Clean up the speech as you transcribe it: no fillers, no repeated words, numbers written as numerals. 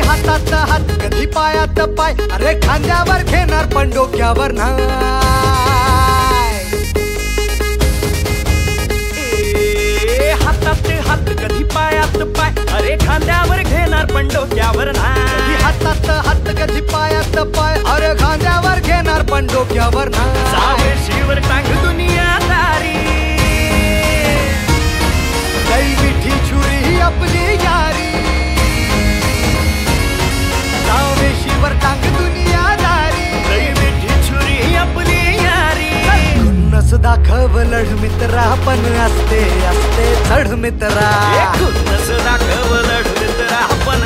हातात हात कधी पायात पाय, अरे खांद्यावर घेणार पण डोक्यावर नाही. हातात हात कधी पायात पाय, अरे खांद्यावर घेणार पण डोक्यावर नाही. हातात हात कधी पायात पाय, अरे खांद्यावर घेणार पण डोक्यावर नाही. सावेशीवर टांग दुनियादारी, लई मिठी छुरी ही आपली यारी. सावेशीवर टांग दुनियादारी, लई मिठी छुरी ही आपली यारी. खुन्नस दाखव लढ मित्रा, पण असते असते चढ मित्रा. खुन्नस दाखव लढ मित्रा, पण